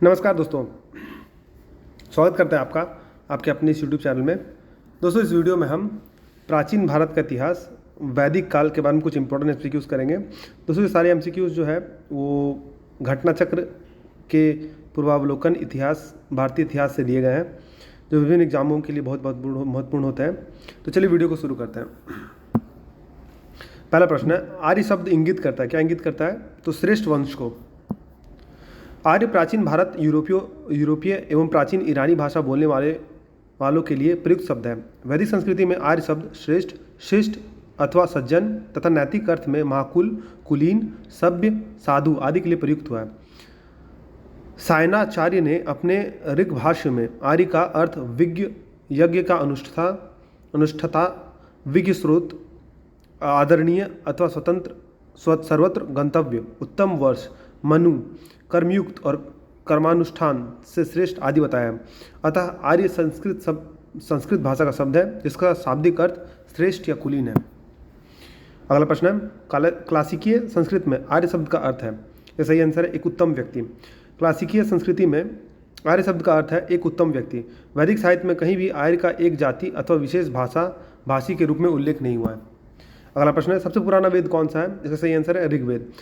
नमस्कार दोस्तों, स्वागत करते हैं आपका आपके अपने इस यूट्यूब चैनल में। दोस्तों, इस वीडियो में हम प्राचीन भारत का इतिहास, वैदिक काल के बारे में कुछ इंपॉर्टेंट एमसीक्यूज़ करेंगे। दोस्तों, ये सारे एमसीक्यूज़ जो है वो घटना चक्र के पूर्वावलोकन इतिहास, भारतीय इतिहास से लिए गए हैं, जो विभिन्न एग्जामों के लिए बहुत बहुत महत्वपूर्ण होते हैं। तो चलिए वीडियो को शुरू करते हैं। पहला प्रश्न है, आर्य शब्द इंगित करता है, क्या इंगित करता है? तो श्रेष्ठ वंश को। आर्य प्राचीन भारत, यूरोपीय एवं प्राचीन ईरानी भाषा बोलने वालों के लिए प्रयुक्त शब्द है। वैदिक संस्कृति में आर्य शब्द श्रेष्ठ, शिष्ट अथवा सज्जन तथा नैतिक अर्थ में महाकुल, कुलीन, सभ्य, साधु आदि के लिए प्रयुक्त हुआ है। सायणाचार्य ने अपने ऋग भाष्य में आर्य का अर्थ विज्ञ, यज्ञ का अनुष्ठता, विज्ञ स्रोत, आदरणीय अथवा स्वतंत्र, सर्वत्र गंतव्य, उत्तम वर्ष, मनु, कर्मयुक्त और कर्मानुष्ठान से श्रेष्ठ आदि बताया है। अतः आर्य संस्कृत भाषा का शब्द है जिसका शाब्दिक अर्थ श्रेष्ठ या कुलीन है। अगला प्रश्न है, क्लासिकीय संस्कृत में आर्य शब्द का अर्थ है। यह सही आंसर है, एक उत्तम व्यक्ति। क्लासिकीय संस्कृति में आर्य शब्द का अर्थ है एक उत्तम व्यक्ति। वैदिक साहित्य में कहीं भी आर्य का एक जाति अथवा विशेष भाषी के रूप में उल्लेख नहीं हुआ है। अगला प्रश्न है, सबसे पुराना वेद कौन सा है? इसका सही आंसर है ऋग्वेद।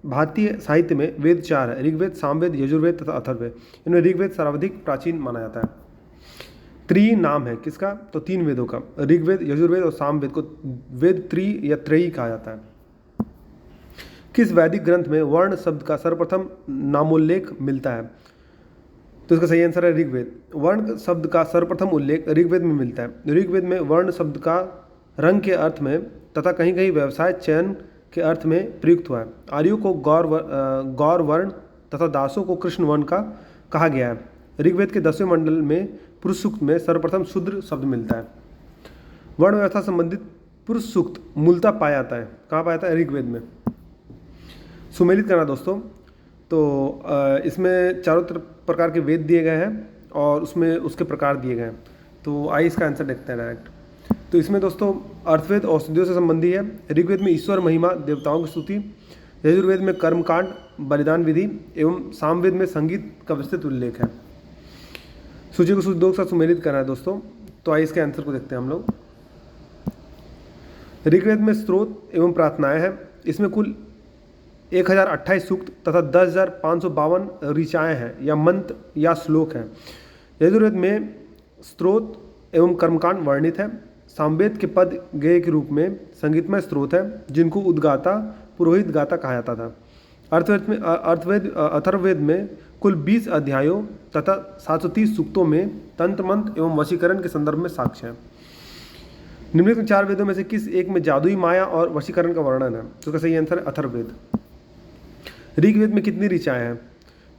भारतीय साहित्य में वेद 4 है, ऋग्वेद, सामवेद, यजुर्वेद तथा अथर्ववेद। इनमें ऋग्वेद सर्वाधिक प्राचीन माना जाता है। त्रि नाम है किसका? तो 3 वेदों का, ऋग्वेद, यजुर्वेद और सामवेद को वेद त्रि या त्रयी कहा जाता है। किस वैदिक ग्रंथ में वर्ण शब्द का सर्वप्रथम नामोल्लेख मिलता है? तो इसका सही आंसर है ऋग्वेद। वर्ण शब्द का सर्वप्रथम उल्लेख ऋग्वेद में मिलता है। ऋग्वेद में वर्ण शब्द का रंग के अर्थ में तथा कहीं कहीं व्यवसाय चयन के अर्थ में प्रयुक्त हुआ है। आर्यों को गौर वर्ण तथा दासों को कृष्ण वर्ण का कहा गया है। ऋग्वेद के 10वें मंडल में पुरुष सूक्त में सर्वप्रथम शूद्र शब्द मिलता है। वर्ण व्यवस्था संबंधित पुरुष सूक्त मूलतः पाया जाता है, कहाँ पाया जाता है? ऋग्वेद में। सुमेलित करना दोस्तों, तो इसमें चारों प्रकार के वेद दिए गए हैं और उसमें उसके प्रकार दिए गए हैं। तो आइए इसका आंसर देखते हैं डायरेक्ट। तो इसमें दोस्तों अर्थवेद औषधियों से संबंधी है। ऋग्वेद में ईश्वर महिमा, देवताओं की स्तुति, यजुर्वेद में कर्मकांड, बलिदान विधि एवं सामवेद में संगीत का विस्तृत उल्लेख है। सूची को सूची 2 के साथ सुमेलित करना है दोस्तों। तो आइए इसके आंसर को देखते हैं हम लोग। ऋग्वेद में स्तोत्र एवं प्रार्थनाएं हैं। इसमें कुल 1028 सूक्त तथा 10,552 ऋचाएँ हैं या मंत्र या श्लोक हैं। यजुर्वेद में स्तोत्र एवं कर्मकांड वर्णित है। सामवेद के पद गेय के रूप में संगीतमय स्रोत है जिनको उद्गाता, पुरोहित गाता कहा जाता था। अथर्ववेद में कुल 20 अध्यायों तथा 730 सूक्तों में तंत्र मंत्र एवं वशीकरण के संदर्भ में साक्ष्य है। निम्नलिखित 4 वेदों में से किस एक में जादुई माया और वशीकरण का वर्णन है? तो इसका सही आंसर है अथर्ववेद। ऋग्वेद में कितनी ऋचाएँ हैं?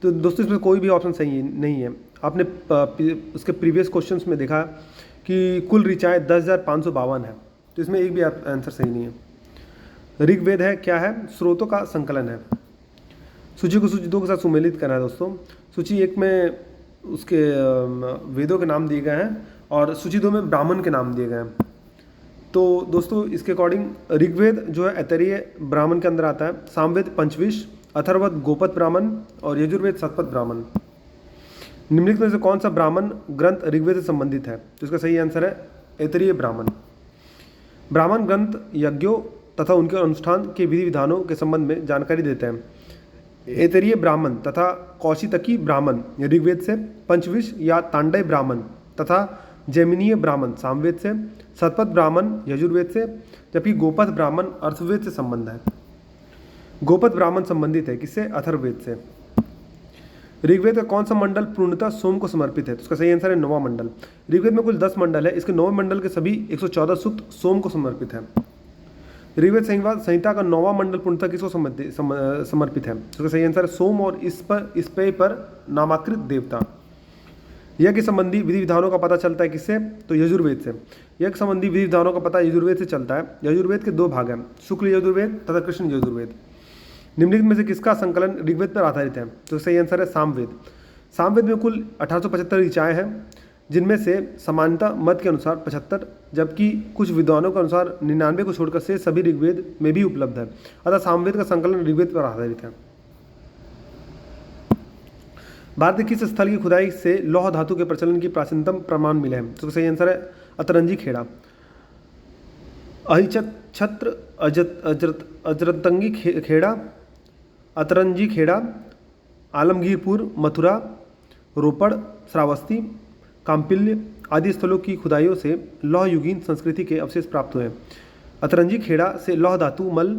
तो दोस्तों इसमें कोई भी ऑप्शन सही नहीं है। आपने उसके प्रीवियस क्वेश्चंस में देखा कि कुल ऋचाएँ 10,552 है, तो इसमें एक भी आंसर सही नहीं है। ऋग्वेद है क्या है? स्रोतों का संकलन है। सूची को सूची 2 के साथ सुमेलित करना है दोस्तों। सूची 1 में उसके वेदों के नाम दिए गए हैं और सूची 2 में ब्राह्मण के नाम दिए गए हैं। तो दोस्तों इसके अकॉर्डिंग ऋग्वेद जो है ऐतरेय ब्राह्मण के अंदर आता है, सामवेद पंचविश, अथर्ववेद गोपत ब्राह्मण और यजुर्वेद शतपथ ब्राह्मण। निम्नलिखित में से कौन सा ब्राह्मण ग्रंथ ऋग्वेद से संबंधित है? तो इसका सही आंसर है ऐतरेय ब्राह्मण। ब्राह्मण ग्रंथ यज्ञों तथा उनके अनुष्ठान के विधि विधानों के संबंध में जानकारी देते हैं। ऐतरेय ब्राह्मण तथा कौशितकी ब्राह्मण ऋग्वेद से, पंचविश या तांडय ब्राह्मण तथा जैमिनीय ब्राह्मण सामवेद से, शतपथ ब्राह्मण यजुर्वेद से, जबकि गोपथ ब्राह्मण अथर्ववेद से संबंध है। गोपथ ब्राह्मण संबंधित है किससे? अथर्ववेद से। ऋग्वेद का कौन सा मंडल पूर्णतः सोम को समर्पित है? तो उसका सही आंसर है 9वां मंडल। ऋग्वेद में कुल 10 मंडल है, इसके 9वें मंडल के सभी 114 सूक्त सोम को समर्पित है। ऋग्वेद संहिता का 9वां मंडल पूर्णतः किसको समर्पित है? तो उसका सही आंसर है सोम और इस पर नामाकृत देवता। यज्ञ संबंधी विधि विधानों का पता चलता है किससे? तो यजुर्वेद से। यज्ञ संबंधी विधि विधानों का पता यजुर्वेद से चलता है। यजुर्वेद के 2 भाग हैं, शुक्ल यजुर्वेद तथा कृष्ण यजुर्वेद। निम्नलिखित में से किसका संकलन ऋग्वेद पर आधारित है? तो सही आंसर है सामवेद। सामवेद में कुल 1875 ऋचाएँ हैं, जिनमें से समानता मत के अनुसार 75, जबकि कुछ विद्वानों के अनुसार 99 को छोड़कर से सभी ऋग्वेद में भी उपलब्ध है। अतः सामवेद का संकलन ऋग्वेद पर आधारित है। भारत के किस स्थल की खुदाई से लौह धातु के प्रचलन की प्राचीनतम प्रमाण मिले हैं? तो सही आंसर है अतरंजी खेड़ा। अहिछत्र अजरतंगी खेड़ा, अतरंजी खेड़ा, आलमगीरपुर, मथुरा, रोपड़, श्रावस्ती, काम्पिल्य आदि स्थलों की खुदाइयों से लौह युगीन संस्कृति के अवशेष प्राप्त हुए। अतरंजी खेड़ा से लौह धातु मल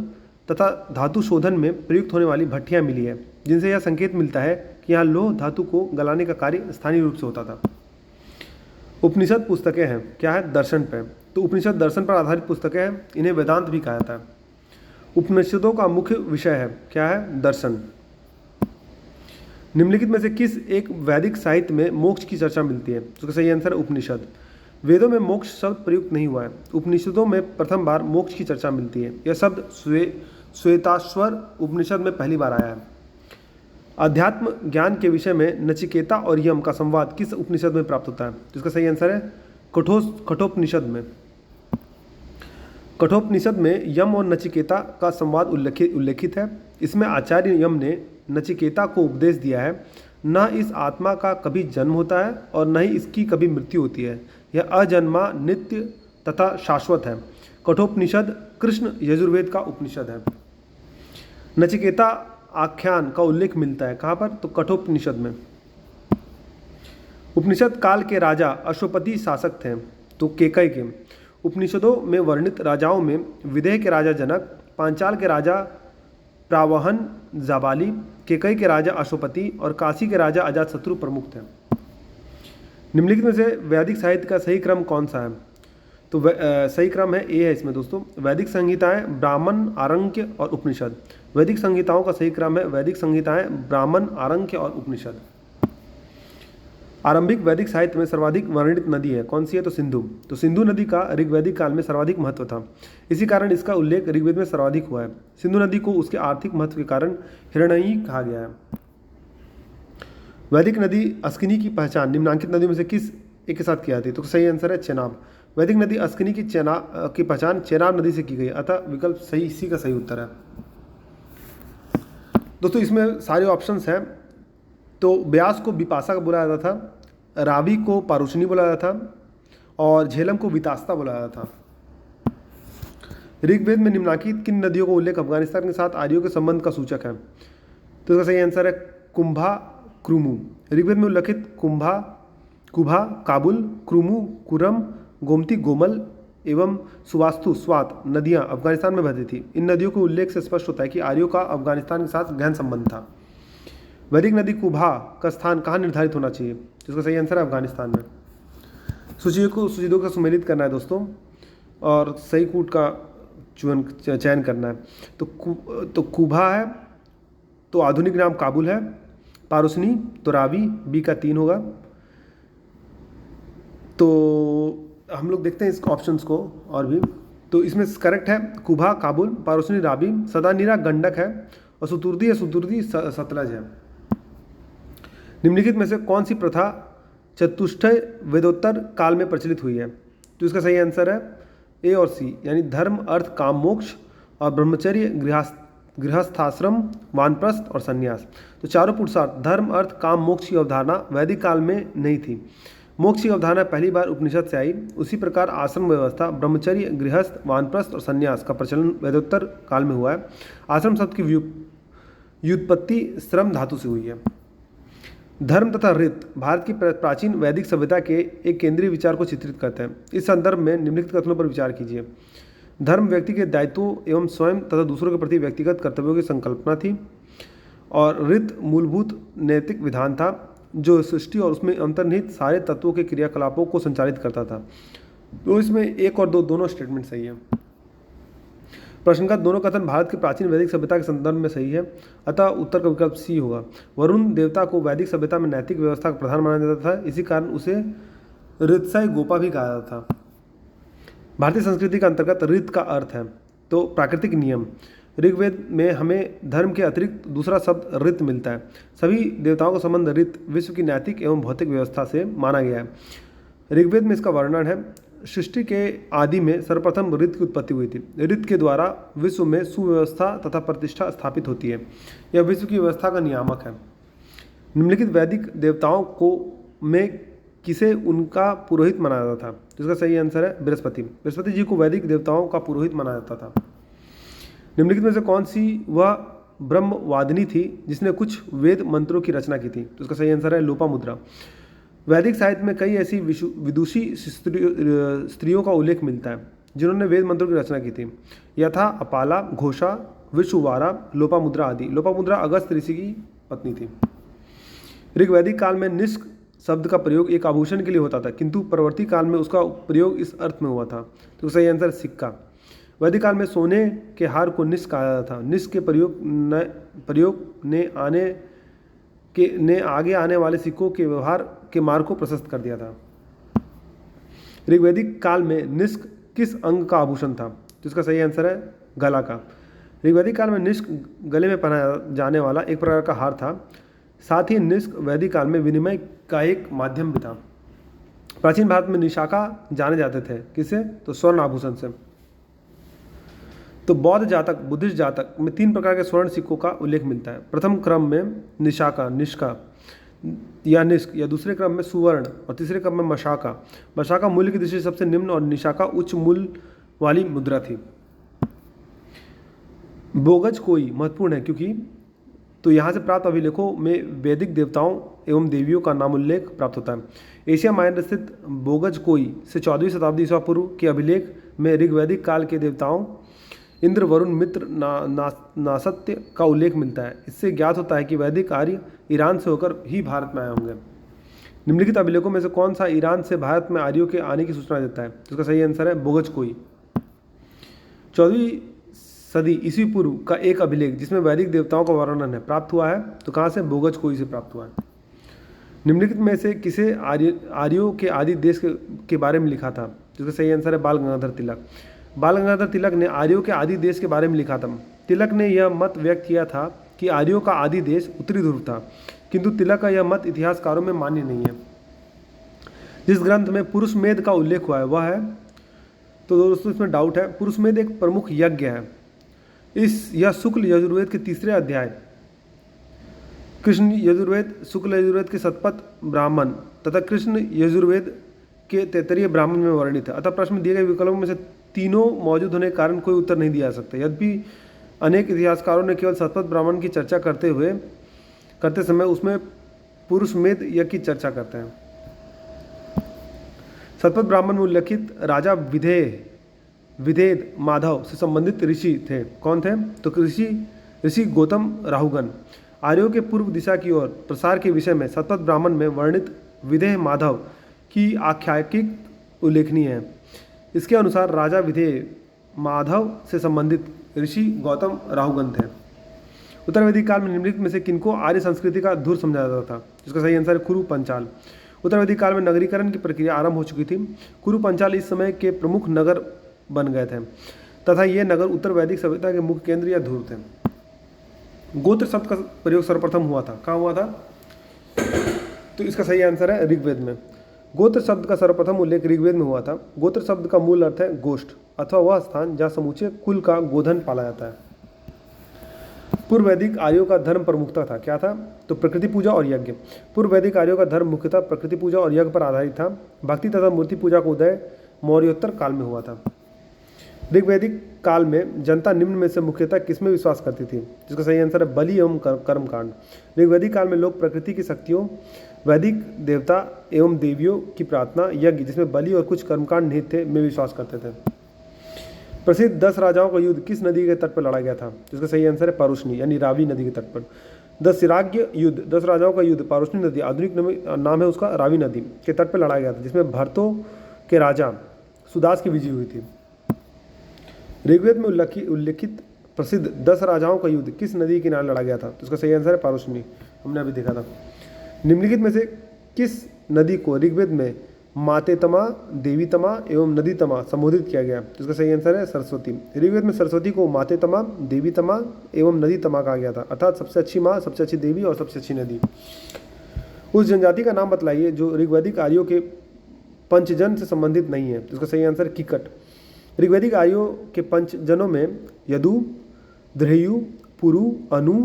तथा धातु शोधन में प्रयुक्त होने वाली भट्टियां मिली है, जिनसे यह संकेत मिलता है कि यहाँ लौह धातु को गलाने का कार्य स्थानीय रूप से होता था। उपनिषद पुस्तकें हैं, क्या है? दर्शन पे। तो उपनिषद दर्शन पर आधारित पुस्तकें हैं, इन्हें वेदांत भी कहा जाता है। उपनिषदों का मुख्य विषय है, क्या है? दर्शन। निम्नलिखित में से किस एक वैदिक साहित्य में मोक्ष की चर्चा मिलती है? तो सही आंसर है उपनिषद। वेदों में मोक्ष शब्द प्रयुक्त नहीं हुआ है, उपनिषदों में प्रथम बार मोक्ष की चर्चा मिलती है। यह शब्द श्वेताश्वर उपनिषद में पहली बार आया है। अध्यात्म ज्ञान के विषय में नचिकेता और यम का संवाद किस उपनिषद में प्राप्त होता है? तो इसका सही आंसर है कठोपनिषद में। कठोपनिषद में यम और नचिकेता का संवाद उल्लेखित है। इसमें आचार्य यम ने नचिकेता को उपदेश दिया है, न इस आत्मा का कभी जन्म होता है और न ही इसकी कभी मृत्यु होती है, यह अजन्मा, नित्य तथा शाश्वत है। कठोपनिषद कृष्ण यजुर्वेद का उपनिषद है। नचिकेता आख्यान का उल्लेख मिलता है कहाँ पर? तो कठोपनिषद में। उपनिषद काल के राजा अश्वपति शासक थे, तो केकय के। उपनिषदों में वर्णित राजाओं में विदेह के राजा जनक, पांचाल के राजा प्रावहन जाबाली, केकय के राजा अश्वपति और काशी के राजा अजातशत्रु प्रमुख थे। निम्नलिखित में से वैदिक साहित्य का सही क्रम कौन सा है? तो सही क्रम है ए है इसमें दोस्तों, वैदिक संहिताएं, ब्राह्मण, आरण्यक और उपनिषद। वैदिक संहिताओं का सही क्रम है वैदिक संहिताएं, ब्राह्मण, आरण्यक और उपनिषद। आरंभिक वैदिक साहित्य में सर्वाधिक वर्णित नदी है, कौन सी है? तो सिंधु। तो सिंधु नदी का ऋग्वैदिक काल में सर्वाधिक महत्व था, इसी कारण इसका उल्लेख ऋग्वेद में सर्वाधिक हुआ है। सिंधु नदी को उसके आर्थिक महत्व के कारण हिरण्ययी कहा गया है। वैदिक नदी अस्किनी की पहचान निम्नांकित नदियों में से किस एक के साथ की जाती है? तो सही आंसर है चेनाब। वैदिक नदी अस्किनी की पहचान चेनाब नदी से की गई, अतः विकल्प सही इसी का सही उत्तर है। दोस्तों इसमें सारे ऑप्शंस हैं। तो व्यास को विपाशा का बोला जाता था, रावी को पारुषणी बोला जाता था और झेलम को वितास्ता बोला जाता था। ऋग्वेद में निम्नांकित किन नदियों का उल्लेख अफगानिस्तान के साथ आर्यों के संबंध का सूचक है? तो इसका सही आंसर है कुंभा, क्रुमु। ऋग्वेद में उल्लेखित कुभा, काबुल, क्रुमु, कुरम, गोमती, गोमल एवं सुवास्तु, स्वात नदियां अफगानिस्तान में बहती थी। इन नदियों के उल्लेख से स्पष्ट होता है कि आर्यों का अफगानिस्तान के साथ गहन संबंध था। वैदिक नदी कुभा का स्थान कहाँ निर्धारित होना चाहिए? जिसका सही आंसर है अफगानिस्तान में। सूचियों का सुमेलित करना है दोस्तों और सही कूट का चयन करना है। तो कुभा है तो आधुनिक नाम काबुल है, पारुषणी तो रावी, बी का 3 होगा। तो हम लोग देखते हैं इस ऑप्शंस को और भी। तो इसमें करेक्ट है कुभा, काबुल, पारुषणी, रावी, सदानीरा गंडक है और सुतुर्दी सतलज है। निम्नलिखित में से कौन सी प्रथा चतुष्टय वेदोत्तर काल में प्रचलित हुई है? तो इसका सही आंसर है ए और सी, यानी धर्म, अर्थ, काम, मोक्ष और ब्रह्मचर्य, गृहस्थाश्रम, वानप्रस्थ और संन्यास। तो चारों पुरुषार्थ धर्म, अर्थ, काम, मोक्ष की अवधारणा वैदिक काल में नहीं थी। मोक्ष की अवधारणा पहली बार उपनिषद से आई। उसी प्रकार आश्रम व्यवस्था, ब्रह्मचर्य, गृहस्थ, वानप्रस्थ और संन्यास का प्रचलन वेदोत्तर काल में हुआ है। आश्रम शब्द की व्युत्पत्ति श्रम धातु से हुई है। धर्म तथा रीत भारत की प्राचीन वैदिक सभ्यता के एक केंद्रीय विचार को चित्रित करते हैं। इस संदर्भ में निम्नलिखित कथनों पर विचार कीजिए। धर्म व्यक्ति के दायित्वों एवं स्वयं तथा दूसरों के प्रति व्यक्तिगत कर्तव्यों की संकल्पना थी और रीत मूलभूत नैतिक विधान था जो सृष्टि और उसमें अंतर्निहित सारे तत्वों के क्रियाकलापों को संचालित करता था। तो इसमें 1 और 2 दोनों स्टेटमेंट सही है। प्रश्न का दोनों कथन भारत की प्राचीन वैदिक सभ्यता के संदर्भ में सही है, अतः उत्तर का विकल्प सी होगा। वरुण देवता को वैदिक सभ्यता में नैतिक व्यवस्था का प्रधान माना जाता था, इसी कारण उसे ऋतसाई गोपा भी कहा जाता था। भारतीय संस्कृति के अंतर्गत ऋत का अर्थ है तो प्राकृतिक नियम। ऋग्वेद में हमें धर्म के अतिरिक्त दूसरा शब्द ऋत मिलता है। सभी देवताओं का संबंध ऋत विश्व की नैतिक एवं भौतिक व्यवस्था से माना गया है। ऋग्वेद में इसका वर्णन है, सृष्टि के आदि में सर्वप्रथम ऋत की उत्पत्ति हुई थी। ऋत के द्वारा विश्व में सुव्यवस्था तथा प्रतिष्ठा स्थापित होती है। यह विश्व की व्यवस्था का नियामक है। निम्नलिखित वैदिक देवताओं को में किसे उनका पुरोहित माना जाता था? तो इसका सही आंसर है बृहस्पति। बृहस्पति जी को वैदिक देवताओं का पुरोहित माना जाता था। निम्नलिखित में से कौन सी वह ब्रह्मवादिनी थी जिसने कुछ वेद मंत्रों की रचना की थी? तो इसका सही आंसर है लोपामुद्रा। वैदिक साहित्य में कई ऐसी विदुषी स्त्रियों का उल्लेख मिलता है जिन्होंने वेद मंत्रों की रचना की थी। यथा अपाला, घोषा, विश्ववारा, लोपामुद्रा आदि। लोपामुद्रा अगस्त ऋषि की पत्नी थी। ऋग्वैदिक काल में निष्क शब्द का प्रयोग एक आभूषण के लिए होता था, किंतु परवर्ती काल में उसका प्रयोग इस अर्थ में हुआ था। तो सही आंसर सिक्का। वैदिक काल में सोने के हार को निष्क कहा जाता था। निष्क के प्रयोग ने आगे आने वाले सिक्कों के व्यवहार के मार्ग को प्रशस्त कर दिया था। ऋग्वैदिक काल में निष्क किस अंग का आभूषण था? तो इसका सही आंसर है गला का। ऋग्वैदिक काल में निष्क गले में पहनाया जाने वाला एक प्रकार का हार था। साथ ही निष्क वैदिक काल में विनिमय का एक माध्यम भी था। प्राचीन भारत में निशाका जाने जाते थे किससे? तो स्वर्ण आभूषण से। तो बौद्ध जातक, बुद्धिस्ट जातक में 3 प्रकार के स्वर्ण सिक्कों का उल्लेख मिलता है। प्रथम क्रम में निशाका, निष्का या निष्क, या दूसरे क्रम में सुवर्ण और तीसरे क्रम में मशाका। मशाका मूल्य की दृष्टि से सबसे निम्न और निशाका उच्च मूल्य वाली मुद्रा थी। बोगज कोई महत्वपूर्ण है क्योंकि तो यहाँ से प्राप्त अभिलेखों में वैदिक देवताओं एवं देवियों का नाम उल्लेख प्राप्त होता है। एशिया माइनर स्थित बोगज कोई से 14वीं शताब्दी ईसा पूर्व के अभिलेख में ऋग्वैदिक काल के देवताओं इंद्र, वरुण, मित्र, नासत्य का उल्लेख मिलता है। इससे ज्ञात होता है कि वैदिक आर्य ईरान से होकर ही भारत में आए होंगे। निम्नलिखित अभिलेखों में से कौन सा ईरान से भारत में आर्यों के आने की सूचना देता है? तो इसका सही आंसर है बोगज कोई। 14वीं सदी ईस्वी पूर्व का एक अभिलेख जिसमें वैदिक देवताओं का वर्णन है प्राप्त हुआ है। तो कहाँ से? बोगज कोई से प्राप्त हुआ है। निम्नलिखित में से किसे आर्यों के आदि देश के बारे में लिखा था? जिसका सही आंसर है बाल गंगाधर तिलक। बाल गंगाधर तिलक ने आर्यों के आदि देश के बारे में लिखा था। तिलक ने यह मत व्यक्त किया था कि आर्यों का आदि देश उत्तरी ध्रुव था, किंतु तिलक का यह मत इतिहासकारों में मान्य नहीं है। जिस ग्रंथ में पुरुषमेध का उल्लेख हुआ है वह है, तो दोस्तों इसमें डाउट है, पुरुषमेध एक प्रमुख यज्ञ है। यह शुक्ल यजुर्वेद के 3रे अध्याय कृष्ण यजुर्वेद, शुक्ल यजुर्वेद के शतपथ ब्राह्मण तथा कृष्ण यजुर्वेद के 33 ब्राह्मण में वर्णित है। अतः प्रश्न में दिए गए विकल्पों में से तीनों मौजूद होने के कारण कोई उत्तर नहीं दिया जा सकता। यद्यपि अनेक इतिहासकारों ने केवल शतपथ ब्राह्मण की चर्चा करते समय उसमें पुरुषमेध यज्ञ की चर्चा करते हैं। शतपथ ब्राह्मण में उल्लेखित राजा विधेद माधव से संबंधित ऋषि थे। कौन थे? तो ऋषि गौतम राहुगण। आर्यों के पूर्व दिशा की ओर प्रसार के विषय में शतपथ ब्राह्मण में वर्णित विधेय माधव की आख्यायिक उल्लेखनीय है। इसके अनुसार राजा विधेय माधव से संबंधित ऋषि गौतम राहुगण थे। उत्तर वैदिक काल में निम्नलिखित में से किनको आर्य संस्कृति का धुर समझा जाता था? जिसका सही आंसर है कुरु पंचाल। उत्तर वैदिक काल में नगरीकरण की प्रक्रिया आरंभ हो चुकी थी। कुरु पंचाल इस समय के प्रमुख नगर बन गए थे तथा ये नगर उत्तर वैदिक सभ्यता के मुख्य केंद्र या धुर थे। गोत्र शब्द का प्रयोग सर्वप्रथम हुआ था। कहाँ हुआ था? तो इसका सही आंसर है ऋग्वेद में। गोत्र शब्द का सर्वप्रथम उल्लेख ऋग्वेद में हुआ था। गोत्र शब्द का मूल अर्थ है गोष्ठ अथवा वह स्थान जहाँ समूचे कुल का गोधन पाला जाता है। पूर्व वैदिक आर्यों का धर्म प्रमुखता था। क्या था? तो प्रकृति पूजा और यज्ञ। पूर्व वैदिक आर्यों का धर्म मुख्यतः प्रकृति पूजा और यज्ञ पर आधारित था। भक्ति तथा मूर्ति पूजा का उदय मौर्योत्तर काल में हुआ था। ऋग्वैदिक काल में जनता निम्न में से मुख्यतः किसमें विश्वास करती थी? जिसका सही आंसर है बलि एवं कर्मकांड। ऋग्वैदिक काल में लोग प्रकृति की शक्तियों, वैदिक देवता एवं देवियों की प्रार्थना, यज्ञ जिसमें बलि और कुछ कर्मकांड निहित थे में विश्वास करते थे। प्रसिद्ध 10 राजाओं का युद्ध किस नदी के तट पर लड़ा गया था? जिसका सही आंसर है पारुष्णी यानी रावी नदी के तट पर। 10 युद्ध, 10 राजाओं का युद्ध पारुष्णी नदी, आधुनिक नाम है उसका, रावी नदी के तट पर लड़ाया गया था, जिसमें भरतों के राजा सुदास की विजय हुई थी। ऋग्वेद में उल्लेखित प्रसिद्ध 10 राजाओं का युद्ध किस नदी के किनारे लड़ा गया था? तो उसका सही आंसर है पारुष्णी, हमने अभी देखा था। निम्नलिखित में से किस नदी को ऋग्वेद में मातेतमा, देवीतमा एवं नदीतमा संबोधित किया गया? तो इसका सही आंसर है सरस्वती। ऋग्वेद में सरस्वती को मातेतमा, देवीतमा एवं नदीतमा कहा गया था, अर्थात सबसे अच्छी माँ, सबसे अच्छी देवी और सबसे अच्छी नदी। उस जनजाति का नाम बतलाइए जो ऋग्वैदिक आर्यों के पंचजन से संबंधित नहीं है। तो इसका सही आंसर है किकट। ऋग्वैदिक आर्यों के पंचजनों में यदु, द्रह्यु, पुरु, अनु,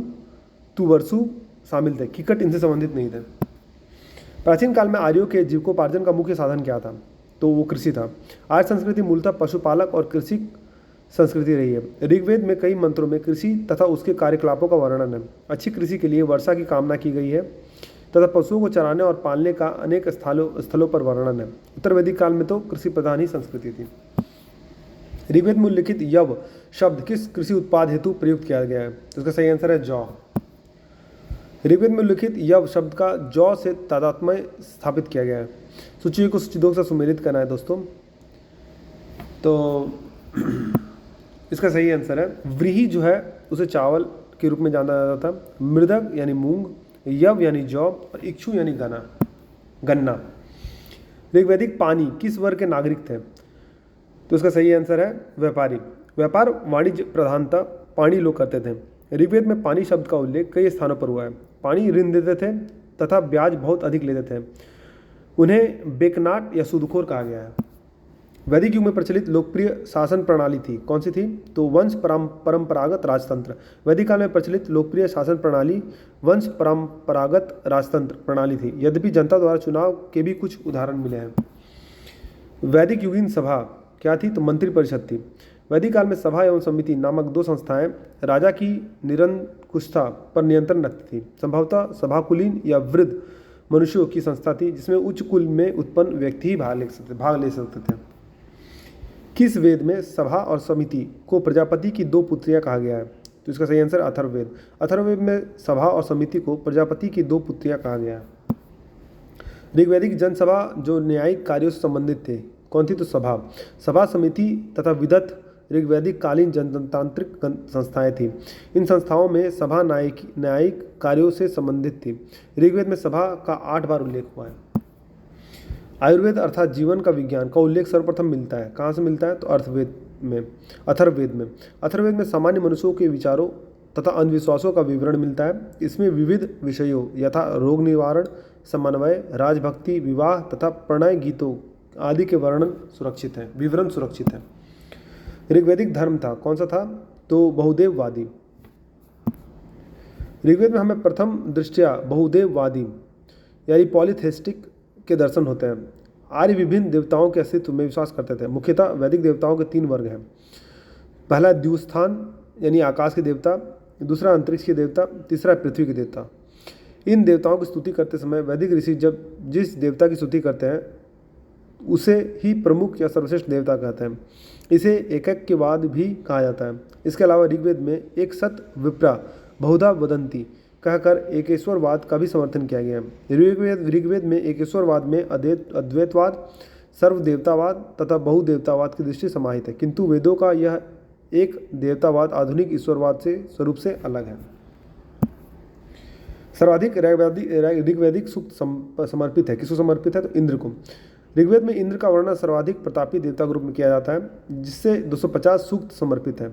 तुवर्सु, शामिल थे, कीकट इनसे संबंधित नहीं थे। प्राचीन काल में आर्यों के जीविकोपार्जन का मुख्य साधन क्या था? तो वो कृषि था। आर्य संस्कृति मूलतः पशुपालक और कृषि संस्कृति रही है। ऋग्वेद में कई मंत्रों में कृषि तथा उसके कार्यकलापों का वर्णन है। अच्छी कृषि के लिए वर्षा की कामना की गई है तथा पशुओं को चराने और पालने का अनेक स्थलों पर वर्णन है। उत्तर वैदिक काल में तो कृषि प्रधान ही संस्कृति थी। ऋग्वेद में उल्लिखित यव शब्द किस कृषि उत्पाद हेतु प्रयुक्त किया गया है? तो इसका सही आंसर है जौ। ऋग्वेद में उल्लिखित यव शब्द का जौ से तादात्म्य स्थापित किया गया है। सूची को सूची 2 से सुमेलित करना है दोस्तों। तो इसका सही आंसर है व्रीहि जो है उसे चावल के रूप में जाना जाता था। मृदक यानी मूंग, यव यानी जौ और इक्षु यानी गन्ना। ऋग्वैदिक पानी किस वर्ग के नागरिक थे? तो इसका सही आंसर है व्यापारी। व्यापार वाणिज्य प्रधानता पानी लोग करते थे। ऋग्वेद में पानी शब्द का उल्लेख कई स्थानों पर हुआ है। पानी ऋण देते थे तथा ब्याज बहुत अधिक लेते थे। उन्हें बेकनाट या सूदखोर कहा गया है। वैदिक युग में प्रचलित लोकप्रिय शासन प्रणाली थी, कौन सी थी? तो वंश परंपरागत राजतंत्र। वैदिक काल में प्रचलित लोकप्रिय शासन प्रणाली वंश परंपरागत राजतंत्र प्रणाली थी, यद्यपि जनता द्वारा चुनाव के भी कुछ उदाहरण मिले हैं। वैदिक युगीन सभा क्या थी? तो मंत्री परिषद थी। वैदिक काल में सभा एवं समिति नामक 2 संस्थाएं राजा की निरंकुशता पर नियंत्रण रखती थी। संभवतः सभाकुलीन या वृद्ध मनुष्यों की संस्था थी, जिसमें उच्च कुल में उत्पन्न व्यक्ति ही भाग ले सकते थे। किस वेद में सभा और समिति को प्रजापति की 2 पुत्रियां कहा गया है? तो इसका सही आंसर अथर्ववेद। अथर्ववेद में सभा और समिति को प्रजापति की 2 पुत्रियां कहा गया है। ऋग्वैदिक जनसभा जो न्यायिक कार्यों से संबंधित थे, कौन थी? तो सभा समिति तथा विदत ऋग्वैदिक कालीन जनतांत्रिक संस्थाएं थी। इन संस्थाओं में सभा न्यायिक कार्यों से संबंधित थी। ऋग्वेद में सभा का 8 बार उल्लेख हुआ है। आयुर्वेद अर्थात जीवन का विज्ञान का उल्लेख सर्वप्रथम मिलता है, कहाँ से मिलता है? तो अथर्ववेद में। अथर्ववेद में सामान्य मनुष्यों के विचारों तथा अंधविश्वासों का विवरण मिलता है। इसमें विविध विषयों यथा रोग निवारण, समन्वय, राजभक्ति, विवाह तथा प्रणय गीतों आदि के विवरण सुरक्षित है। ऋग्वैदिक धर्म था, कौन सा था? तो बहुदेववादी। ऋग्वेद में हमें प्रथम दृष्टया बहुदेववादी यानी पॉलीथेइस्टिक के दर्शन होते हैं। आर्य विभिन्न देवताओं के अस्तित्व में विश्वास करते थे। मुख्यतः वैदिक देवताओं के 3 वर्ग हैं। पहला द्युस्थान यानी आकाश के देवता, दूसरा अंतरिक्ष के देवता, तीसरा पृथ्वी के देवता। इन देवताओं की स्तुति करते समय वैदिक ऋषि जब जिस देवता की स्तुति करते हैं उसे ही प्रमुख या सर्वश्रेष्ठ देवता कहते हैं। इसे एकैक्यवाद भी कहा जाता है। इसके अलावा ऋग्वेद में एक सत विप्रा बहुधा वदंती कहकर एकेश्वरवाद का भी समर्थन किया गया है। ऋग्वेद में एकेश्वरवाद में अद्वैतवाद, सर्वदेवतावाद तथा बहुदेवतावाद की दृष्टि समाहित है, किंतु वेदों का यह एक देवतावाद आधुनिक ईश्वरवाद से स्वरूप से अलग है। सर्वाधिक ऋग्वैदिक सूक्त समर्पित है, किसको समर्पित है? तो इंद्र को। ऋग्वेद में इंद्र का वर्णन सर्वाधिक प्रतापी देवता के रूप में किया जाता है, जिससे 250 सूक्त समर्पित है।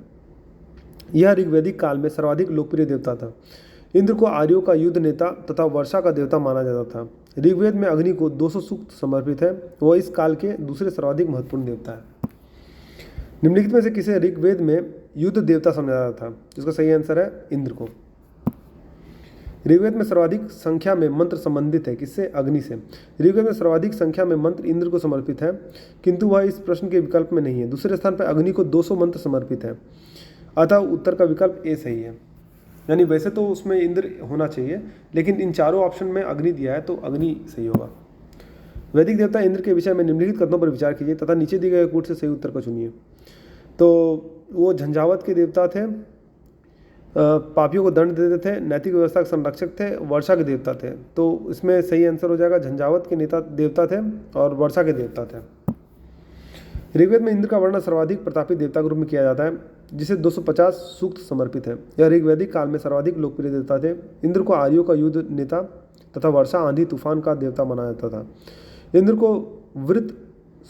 यह ऋग्वैदिक काल में सर्वाधिक लोकप्रिय देवता था। इंद्र को आर्यों का युद्ध नेता तथा वर्षा का देवता माना जाता था। ऋग्वेद में अग्नि को 200 सूक्त समर्पित है, वह इस काल के दूसरे सर्वाधिक महत्वपूर्ण देवता है। निम्नलिखित में से किसे ऋग्वेद में युद्ध देवता समझा जाता था? जिसका सही आंसर है इंद्र को। ऋग्वेद में सर्वाधिक संख्या में मंत्र संबंधित है, किससे? अग्नि से। ऋग्वेद में सर्वाधिक संख्या में मंत्र इंद्र को समर्पित है, किंतु वह इस प्रश्न के विकल्प में नहीं है। दूसरे स्थान पर अग्नि को 200 मंत्र समर्पित है, अतः उत्तर का विकल्प ए सही है। यानी वैसे तो उसमें इंद्र होना चाहिए, लेकिन इन चारों ऑप्शन में अग्नि दिया है तो अग्नि सही होगा। वैदिक देवता इंद्र के विषय में निम्नलिखित कथनों पर विचार कीजिए तथा नीचे दिए गए कूट से सही उत्तर को चुनिए। तो वो झंझावत के देवता थे, पापियों को दंड देते थे, नैतिक व्यवस्था के संरक्षक थे, वर्षा के देवता थे। तो इसमें सही आंसर हो जाएगा झंझावत के देवता थे और वर्षा के देवता थे। ऋग्वेद में इंद्र का वर्णन सर्वाधिक प्रतापी देवता के रूप में किया जाता है, जिसे 250 सूक्त समर्पित है। यह ऋग्वैदिक काल में सर्वाधिक लोकप्रिय देवता थे। इंद्र को आर्यों का युद्ध नेता तथा वर्षा आंधी तूफान का देवता माना जाता था। इंद्र को वृत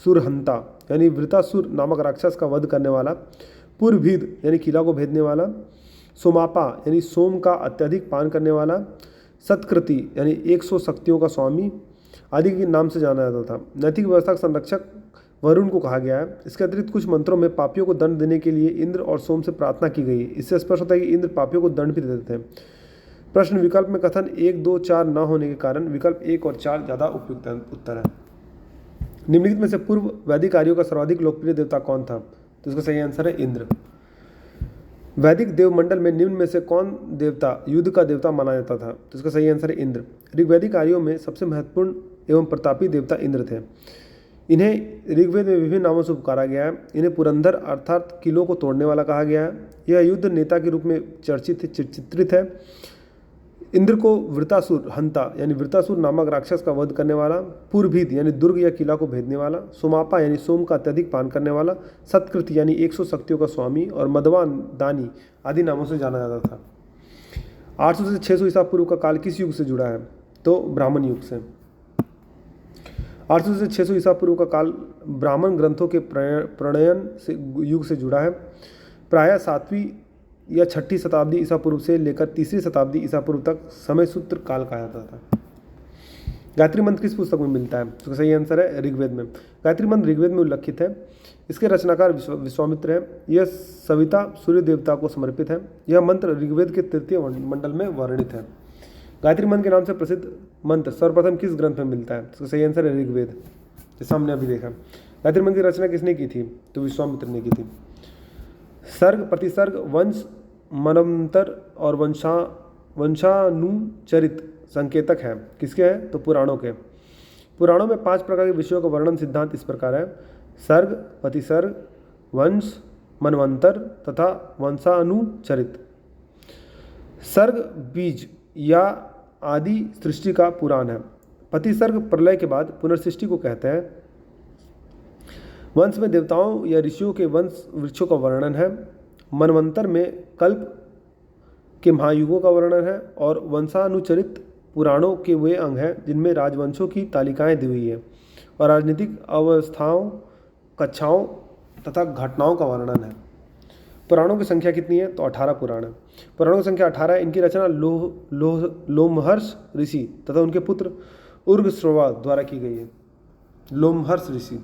सुरहंता यानी वृतासुर नामक राक्षस का वध करने वाला, पुरभीद यानी किला को भेदने वाला, सोमापा यानी सोम का अत्यधिक पान करने वाला, सत्कृति यानी 100 शक्तियों का स्वामी आदि के नाम से जाना जाता था। नैतिक व्यवस्था का संरक्षक वरुण को कहा गया है। इसके अतिरिक्त कुछ मंत्रों में पापियों को दंड देने के लिए इंद्र और सोम से प्रार्थना की गई है। इससे स्पष्ट होता है कि इंद्र पापियों को दंड भी देते थे। प्रश्न विकल्प में कथन 1, 2, 4 न होने के कारण विकल्प 1 और 4 ज़्यादा उपयुक्त उत्तर है। निम्नलिखित में से पूर्व वैदिक आर्यों का सर्वाधिक लोकप्रिय देवता कौन था? तो इसका सही आंसर है इंद्र। वैदिक देवमंडल में निम्न में से कौन देवता युद्ध का देवता माना जाता था? तो इसका सही आंसर है इंद्र। ऋग्वैदिक आर्यों में सबसे महत्वपूर्ण एवं प्रतापी देवता इंद्र थे। इन्हें ऋग्वेद में विभिन्न नामों से पुकारा गया है। इन्हें पुरंदर अर्थात किलों को तोड़ने वाला कहा गया है। यह युद्ध नेता के रूप में चित्रित है। इंद्र को वृतासुर हंता यानी वृतासुर नामक राक्षस का वध करने वाला, पुरभीत यानी दुर्ग या किला को भेदने वाला, सोमापा यानी सोम का अत्यधिक पान करने वाला, सत्कृत यानी 100 शक्तियों का स्वामी और मदवान दानी आदि नामों से जाना जाता था। 800 से 600 ईसा पूर्व का काल किस युग से जुड़ा है? तो ब्राह्मण युग से। 800 से 600 ईसा पूर्व का काल ब्राह्मण ग्रंथों के प्रणयन से युग से जुड़ा है। प्रायः 7वीं या 6ठी शताब्दी ईसा पूर्व से लेकर 3री शताब्दी ईसा पूर्व तक समय सूत्र काल कहा जाता था। गायत्री मंत्र किस पुस्तक में मिलता है? इसका सही आंसर है ऋग्वेद में। गायत्री मंत्र ऋग्वेद में उल्लिखित है। इसके रचनाकार विश्वामित्र है। यह सविता सूर्य देवता को समर्पित है। यह मंत्र ऋग्वेद के 3य मंडल में वर्णित है। गायत्री मंत्र के नाम से प्रसिद्ध मंत्र सर्वप्रथम किस ग्रंथ में मिलता है? इसका सही आंसर है ऋग्वेद, जैसा हमने अभी देखा। गायत्री मंत्र की रचना किसने की थी? तो विश्वामित्र ने की थी। सर्ग, प्रतिसर्ग, वंश, मनवंतर और वंशानुचरित संकेतक है किसके हैं? तो पुराणों के। पुराणों में 5 प्रकार के विषयों का वर्णन सिद्धांत इस प्रकार है: सर्ग, प्रतिसर्ग, वंश, मनवंतर तथा वंशानुचरित। सर्ग बीज या आदि सृष्टि का पुराण है। प्रतिसर्ग प्रलय के बाद पुनर्सृष्टि को कहते हैं। वंश में देवताओं या ऋषियों के वंश वृक्षों का वर्णन है। मनवंतर में कल्प के महायुगों का वर्णन है। और वंशानुचरित पुराणों के वे अंग हैं जिनमें राजवंशों की तालिकाएं दी हुई है और राजनीतिक अवस्थाओं, कक्षाओं तथा घटनाओं का वर्णन है। पुराणों की संख्या कितनी है? तो 18 पुराण है। पुराणों की संख्या 18 है। इनकी रचना लोमहर्ष ऋषि तथा उनके पुत्र उर्गश्रवा द्वारा की गई है। लोमहर्ष ऋषि।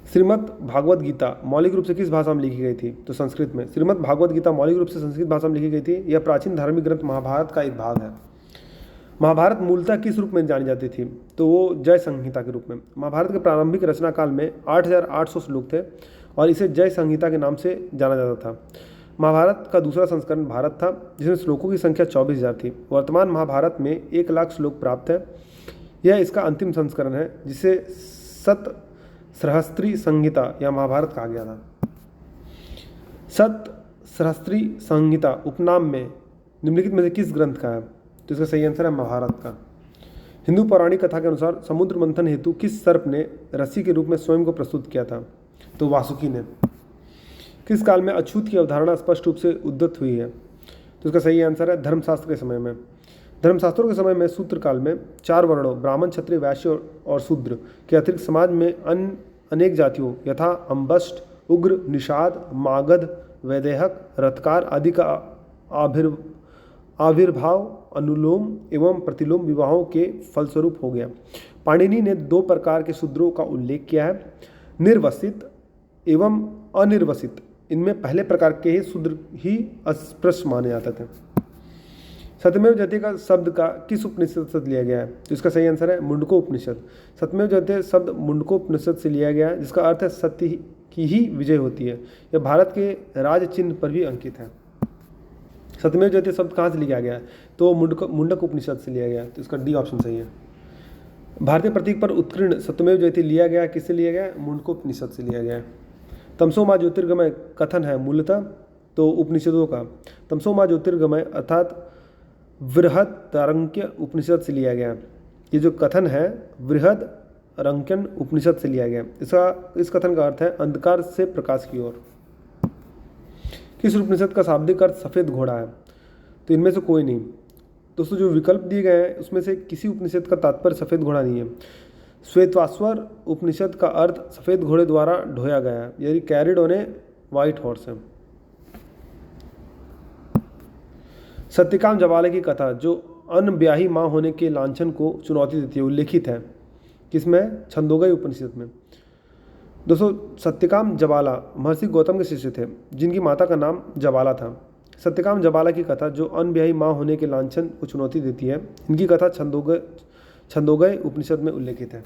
श्रीमद् भागवत गीता मौलिक रूप से किस भाषा में लिखी गई थी? तो संस्कृत में। श्रीमद् भागवत गीता मौलिक रूप से संस्कृत भाषा में लिखी गई थी। यह प्राचीन धार्मिक ग्रंथ महाभारत का एक भाग है। महाभारत मूलतः किस रूप में जानी जाती थी? तो वो जय संहिता के रूप में। महाभारत के प्रारंभिक रचना काल में 8800 श्लोक थे और इसे जय संहिता के नाम से जाना जाता था। महाभारत का दूसरा संस्करण भारत था जिसमें श्लोकों की संख्या 24,000 थी। वर्तमान महाभारत में 1 लाख श्लोक प्राप्त है। यह इसका अंतिम संस्करण है जिसे सतसहस्त्री संहिता या महाभारत कहा गया था। सतसहस्त्री संहिता उपनाम में निम्नलिखित में से किस ग्रंथ का है? तो इसका सही आंसर है महाभारत का। हिंदू पौराणिक कथा के अनुसार समुद्र मंथन हेतु किस सर्प ने रस्सी के रूप में स्वयं को प्रस्तुत किया था? तो वासुकी ने। किस काल में अछूत की अवधारणा स्पष्ट रूप से उद्धत हुई है? तो इसका सही आंसर है धर्मशास्त्र के समय में। धर्मशास्त्रों के समय में सूत्र काल में 4 वर्णों ब्राह्मण, क्षत्रिय, वैश्य और शूद्र के अतिरिक्त समाज में अनेक जातियों यथा अम्बष्ट, उग्र, निषाद, मागध, वैदेहक, रथकार आदि का आविर्भाव अनुलोम एवं प्रतिलोम विवाहों के फलस्वरूप हो गया। पाणिनि ने 2 प्रकार के शूद्रों का उल्लेख किया है, निर्वसित एवं अनिर्वसित। इनमें पहले प्रकार के ही शूद्र ही अस्पृश्य माने जाते थे। सत्यमेव जयते का शब्द का किस उपनिषद से लिया गया है? तो इसका सही आंसर है मुंडको उपनिषद। सत्यमेव जयते शब्द मुंडको उपनिषद से लिया गया है जिसका अर्थ है सत्य की ही विजय होती है। यह भारत के राज चिन्ह पर भी अंकित है। सत्यमेव जयते शब्द कहाँ से लिया गया है? तो मुंडक उपनिषद से लिया गया है। तो इसका डी ऑप्शन सही है। भारतीय प्रतीक पर उत्कीर्ण सत्यमेव जयते लिया गया, किससे लिया गया? मुंडको उपनिषद से लिया गया है। तमसो मां ज्योतिर्गमय कथन है मूलतः तो उपनिषदों का। तमसो मां ज्योतिर्गमय अर्थात बृहदारण्यक उपनिषद से लिया गया। ये जो कथन है बृहदारण्यक उपनिषद से लिया गया। इस कथन का अर्थ है अंधकार से प्रकाश की ओर। किस उपनिषद का शाब्दिक अर्थ सफ़ेद घोड़ा है? तो इनमें से कोई नहीं। दोस्तों जो विकल्प दिए गए हैं उसमें से किसी उपनिषद का तात्पर्य सफ़ेद घोड़ा नहीं है। श्वेतवास्वर उपनिषद का अर्थ सफ़ेद घोड़े द्वारा ढोया गया है, यानी carried on A white horse है। सत्यकाम जवाले की कथा जो अनब्याही माँ होने के लांछन को चुनौती देती है उल्लेखित है किसमें? छंदोगय उपनिषद में। दोस्तों सत्यकाम जवाला महर्षि गौतम के शिष्य थे जिनकी माता का नाम जवाला था। सत्यकाम जबाला की कथा जो अनब्याही माँ होने के लांछन को चुनौती देती है, इनकी कथा छंदोगय उपनिषद में उल्लेखित है।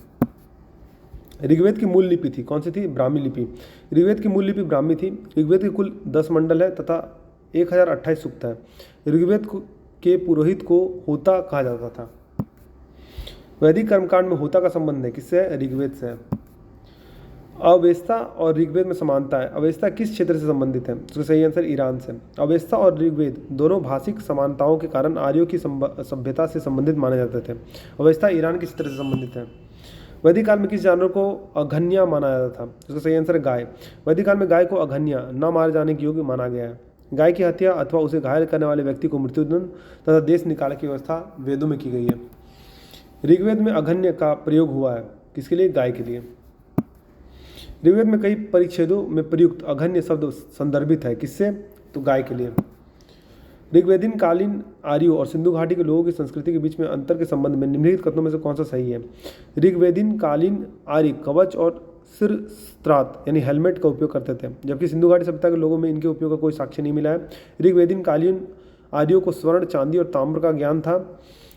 ऋग्वेद की मूल लिपि थी, कौन सी थी? ब्राह्मी लिपि। ऋग्वेद की मूल लिपि ब्राह्मी थी। ऋग्वेद के कुल 10 मंडल है तथा 1028 सूक्त है। ऋग्वेद के पुरोहित को होता कहा जाता था। वैदिक कर्मकांड में होता का संबंध है किससे? ऋग्वेद से। अवेस्ता और ऋग्वेद में समानता है। अवेस्ता किस क्षेत्र से संबंधित है? तो सही आंसर ईरान से। अवेस्ता और ऋग्वेद दोनों भाषिक समानताओं के कारण आर्यों की सभ्यता से संबंधित माने जाते थे। अवेस्ता ईरान किस क्षेत्र से संबंधित है? वैदिक काल में किस जानवर को अघन्या माना जाता था? इसका सही आंसर है गाय। वैदिक काल में गाय को अघन्या, न मारे जाने के योग्य माना गया है। गाय की हत्या अथवा उसे घायल करने वाले व्यक्ति को मृत्युदंड तथा देश निकालने की व्यवस्था वेदों में की गई है। ऋग्वेद में अघन्य का प्रयोग हुआ है, किसके लिए? गाय के लिए। ऋग्वेद में कई परिच्छेदों में प्रयुक्त अघन्य शब्द संदर्भित है, किससे? तो गाय के लिए। ऋग्वेदीन कालीन आर्यों और सिंधु घाटी के लोगों की संस्कृति के बीच में अंतर के संबंध में निम्नलिखित कथनों में से कौन सा सही है? ऋग्वेदीन कालीन आर्य कवच और सिर त्रात यानी हेलमेट का उपयोग करते थे, जबकि सिंधु घाटी सभ्यता के लोगों में इनके उपयोग का कोई साक्ष्य नहीं मिला है। ऋग्वेदीन कालीन आर्यों को स्वर्ण, चांदी और ताम्र का ज्ञान था,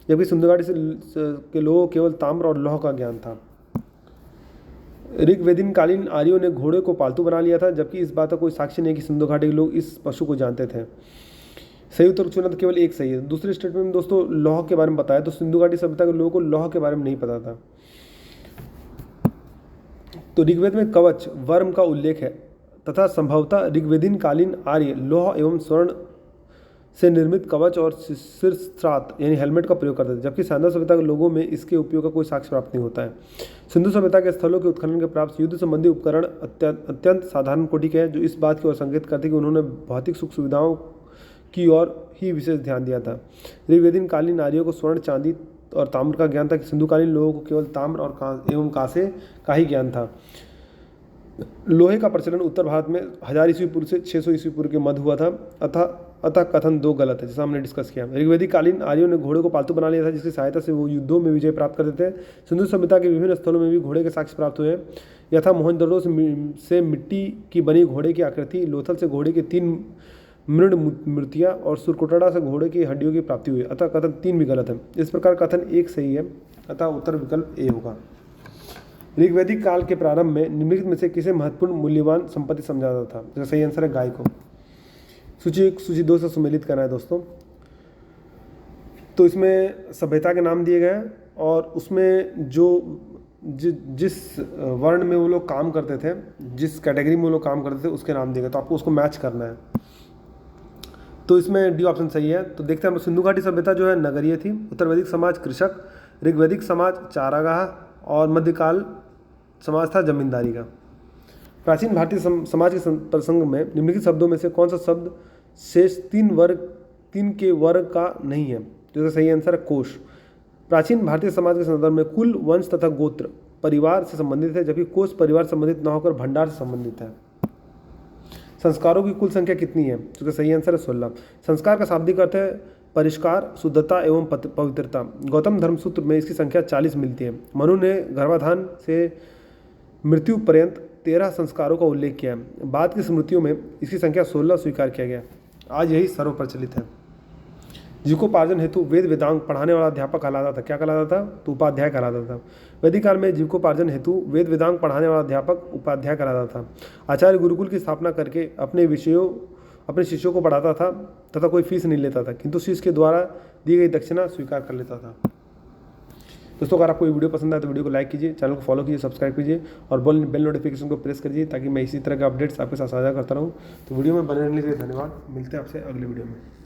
जबकि सिंधु घाटी के लोगों को केवल ताम्र और लौह का ज्ञान था। ऋग्वेदीन कालीन आर्यों ने घोड़े को पालतू बना लिया था, जबकि इस बात का कोई साक्ष्य नहीं कि सिंधु घाटी के लोग इस पशु को जानते थे। सही उत्तर चुना तो केवल एक सही है। दूसरे स्टेटमेंट में दोस्तों लौह के बारे में बताया, तो सिंधु घाटी सभ्यता के लोगों को लौह के बारे में नहीं पता था। तो ऋग्वेद में कवच वर्म का उल्लेख है तथा संभवतः ऋग्वेदीन कालीन आर्य लौह एवं स्वर्ण से निर्मित कवच और शीर्षत्रात यानी हेलमेट का प्रयोग करते थे, जबकि सिंधु सभ्यता के लोगों में इसके उपयोग का कोई साक्ष्य प्राप्त नहीं होता है। सिंधु सभ्यता के स्थलों के उत्खनन के प्राप्त युद्ध संबंधी उपकरण अत्यंत साधारण कोटि के हैं, जो इस बात की ओर संकेत करते कि उन्होंने भौतिक सुख सुविधाओं की ओर ही विशेष ध्यान दिया था। ऋग्वेदीन कालीन नारियों को स्वर्ण, चांदी और ताम्र का ज्ञान था, कि सिंधु कालीन लोगों को केवल ताम्र और एवं कांसे का ही ज्ञान था। लोहे का प्रचलन उत्तर भारत में 1000 ईस्वी पूर्व से 600 ईस्वी पूर्व के मध्य हुआ था। अतः कथन 2 गलत है, जैसा हमने डिस्कस किया। ऋग्वेदिक कालीन आर्यों ने घोड़े को पालतू बना लिया था, जिसकी सहायता से वो युद्धों में विजय प्राप्त करते थे। सिंधु सभ्यता के विभिन्न स्थलों में भी घोड़े के साक्ष्य प्राप्त हुए। यथा मोहनजोदड़ो से मिट्टी की बनी घोड़े की आकृति, लोथल से घोड़े की 3 मृण मूर्तियाँ और सुरकोटड़ा से घोड़े की हड्डियों की प्राप्ति हुई। अतः कथन 3 भी गलत है। इस प्रकार कथन 1 सही है, अतः उत्तर विकल्प ए होगा। ऋग्वैदिक काल के प्रारंभ में निम्नलिखित में से किसे महत्वपूर्ण मूल्यवान संपत्ति समझा जाता था? तो सही आंसर है गाय को। सूची 2 से सुमेलित करना है दोस्तों। तो इसमें सभ्यता के नाम दिए गए हैं और उसमें जिस वर्ण में वो लोग काम करते थे, जिस कैटेगरी में वो लोग काम करते थे, उसके नाम दिए गए। तो आपको उसको मैच करना है। तो इसमें डी ऑप्शन सही है। तो देखते हैं, सिंधु घाटी सभ्यता जो है नगरीय थी, उत्तर वैदिक समाज कृषक, ऋग्वैदिक समाज चारागाह और मध्यकाल समाज था जमींदारी का। प्राचीन भारतीय समाज के प्रसंग में निम्नलिखित शब्दों में से कौन सा शब्द शेष 3 के वर्ग का नहीं है? तो सही आंसर है कोश। प्राचीन भारतीय समाज के संदर्भ में कुल, वंश तथा गोत्र परिवार से संबंधित है, जबकि कोश परिवार संबंधित न होकर भंडार से संबंधित है। संस्कारों की कुल संख्या कितनी है? तो सही आंसर है 16। संस्कार का शाब्दिक अर्थ है परिष्कार, शुद्धता एवं पवित्रता। गौतम धर्मसूत्र में इसकी संख्या 40 मिलती है। मनु ने गर्भाधान से मृत्यु पर्यंत 13 संस्कारों का उल्लेख किया है। बाद की स्मृतियों में इसकी संख्या 16 स्वीकार किया गया। आज यही सर्वप्रचलित है। जीविकोपार्जन हेतु वेद वेदांग पढ़ाने वाला अध्यापक कहलाता था। क्या कहलाता था? तो उपाध्याय कहलाता था। वैदिक काल में जीविकोपार्जन हेतु वेद वेदांग पढ़ाने वाला अध्यापक उपाध्याय कहलाता था। आचार्य गुरुकुल की स्थापना करके अपने शिष्यों को पढ़ाता था तथा कोई फीस नहीं लेता था, किंतु शिष्य के द्वारा दी गई दक्षिणा स्वीकार कर लेता था। दोस्तों, अगर आपको ये वीडियो पसंद आए तो वीडियो को लाइक कीजिए, चैनल को फॉलो कीजिए, सब्सक्राइब कीजिए और बेल नोटिफिकेशन को प्रेस कीजिए, ताकि मैं इसी तरह के अपडेट्स आपके साथ साझा करता रहूँ। तो वीडियो में बने रहने के लिए धन्यवाद। मिलते हैं आपसे अगले वीडियो में।